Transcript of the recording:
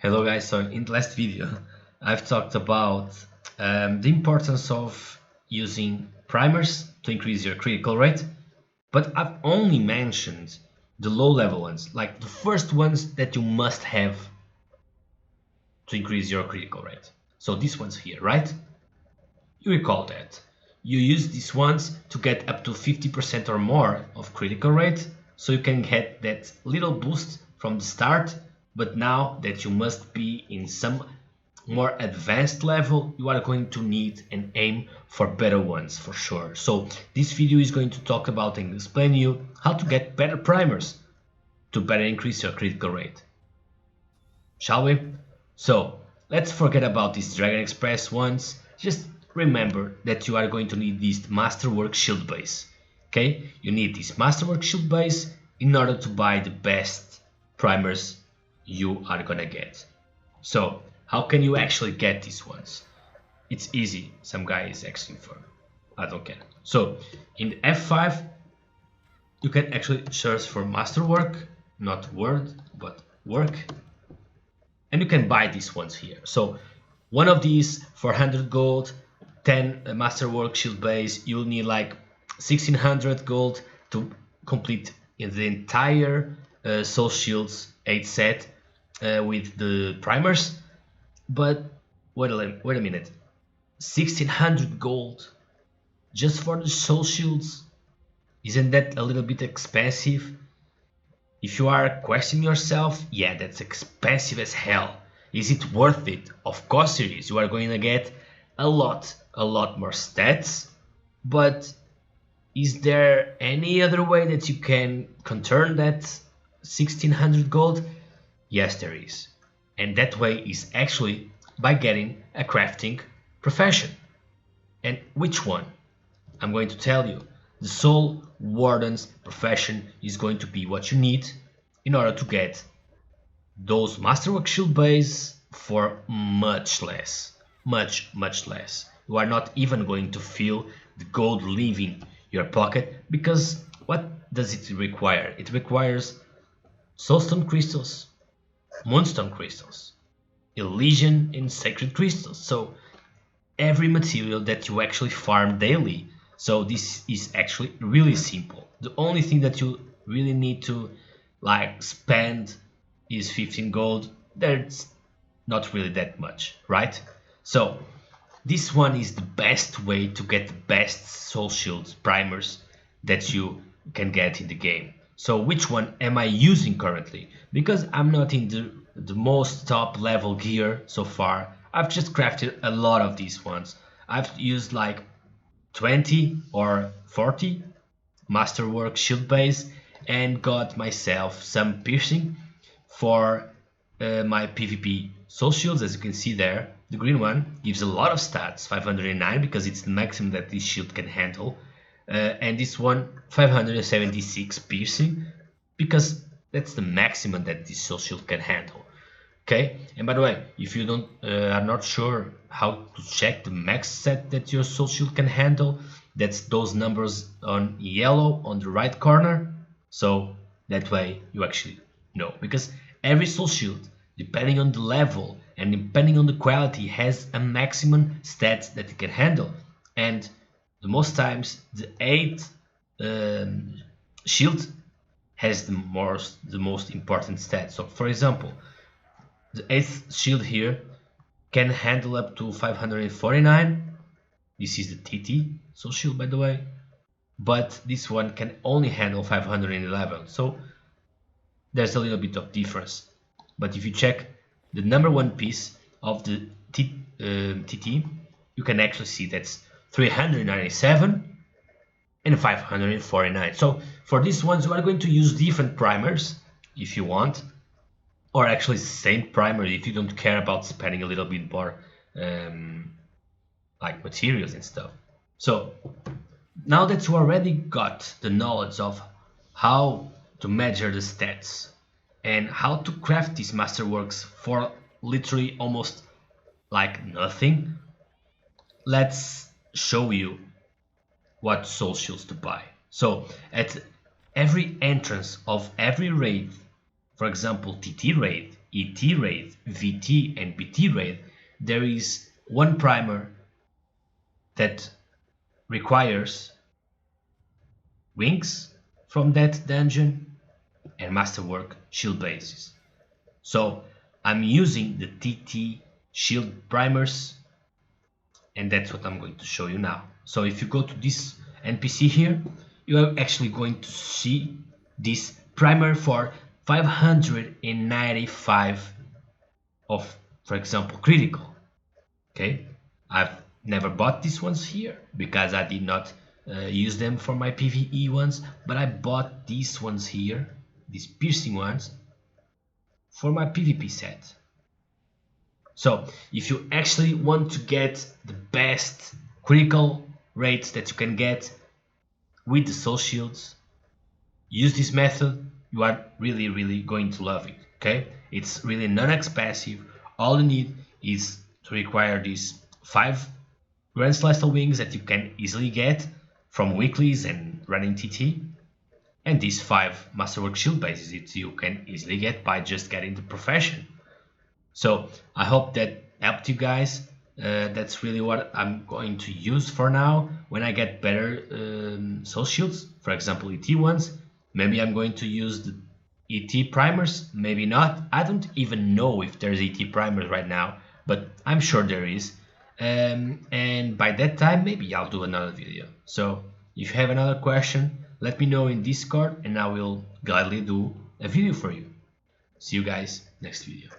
Hello guys, so in the last video I've talked about the importance of using primers to increase your critical rate, but I've only mentioned the low level ones, like the first ones that you must have to increase your critical rate. So these ones here, right? You recall that. You use these ones to get up to 50% or more of critical rate, so you can get that little boost from the start, but now that you must be in some more advanced level, you are going to need and aim for better ones for sure. So this video is going to talk about and explain you how to get better primers to better increase your critical rate. Shall we? So let's forget about these Dragon Express ones. Just remember that you are going to need this Masterwork Shield base. Okay, you need this Masterwork Shield base in order to buy the best primers you are gonna get. So how can you actually get these ones? It's easy. Some guy is asking for. I don't care. So in F5 you can actually search for Masterwork, not Word, but Work, and you can buy these ones here. So one of these for 100 gold, 10 Masterwork Shield base, you'll need like 1600 gold to complete the entire Soul Shields 8 set with the primers. But wait a minute, 1600 gold just for the Soul Shields? Isn't that a little bit expensive? If you are questioning yourself, yeah, that's expensive as hell. Is it worth it? Of course it is. You are going to get a lot more stats, but is there any other way that you can turn that 1600 gold? Yes, there is. And that way is actually by getting a crafting profession. And which one? I'm going to tell you. The Soul Warden's profession is going to be what you need in order to get those Masterwork Shield base for much less. Much less. You are not even going to feel the gold leaving your pocket, because what does it require? It requires Soulstone crystals, Moonstone crystals, Elysian and Sacred crystals. So every material that you actually farm daily. So this is actually really simple. The only thing that you really need to spend is 15 gold. That's not really that much, right? So this one is the best way to get the best Soul Shield primers that you can get in the game. So which one am I using currently? Because I'm not in the most top level gear so far, I've just crafted a lot of these ones. I've used like 20 or 40 Masterwork Shield base and got myself some piercing for my PvP Soul Shields. As you can see there, the green one gives a lot of stats, 509, because it's the maximum that this shield can handle, and this one 576 piercing, because that's the maximum that this Soul Shield can handle. Okay, and by the way, if you don't are not sure how to check the max set that your Soul Shield can handle, that's those numbers on yellow on the right corner. So that way you actually know, because every Soul Shield, depending on the level and depending on the quality, has a maximum stats that it can handle, and the most times the 8 shield has the most important stats. So for example, the 8th shield here can handle up to 549. This is the TT Soul Shield, by the way, but this one can only handle 511. So there's a little bit of difference. But if you check the number one piece of the TT, you can actually see that's 397 and 549. So for these ones, you are going to use different primers if you want, or actually same primer if you don't care about spending a little bit more like materials and stuff. So now that you already got the knowledge of how to measure the stats and how to craft these masterworks for literally almost like nothing, let's show you what Soul Shields to buy. So at every entrance of every raid, for example TT raid, ET raid, VT, and BT raid, there is one primer that requires wings from that dungeon and masterwork shield bases. So I'm using the TT shield primers, and that's what I'm going to show you now. So if you go to this NPC here, you are actually going to see this primer for 595 of, for example, critical. Okay, I've never bought these ones here because I did not use them for my PvE ones, but I bought these ones here, these piercing ones, for my PvP set. So if you actually want to get the best critical rates that you can get with the soul shields, use this method. You are really going to love it. Okay, it's really non-expensive. All you need is to require these 5 Grand Celestial Wings that you can easily get from weeklies and running TT, and these 5 Masterwork Shield bases that you can easily get by just getting the profession. So I hope that helped you guys. That's really what I'm going to use for now. When I get better soul shields, for example ET ones, maybe I'm going to use the ET primers, maybe not. I don't even know if there's ET primers right now, but I'm sure there is. And by that time, maybe I'll do another video. So if you have another question, let me know in Discord and I will gladly do a video for you. See you guys next video.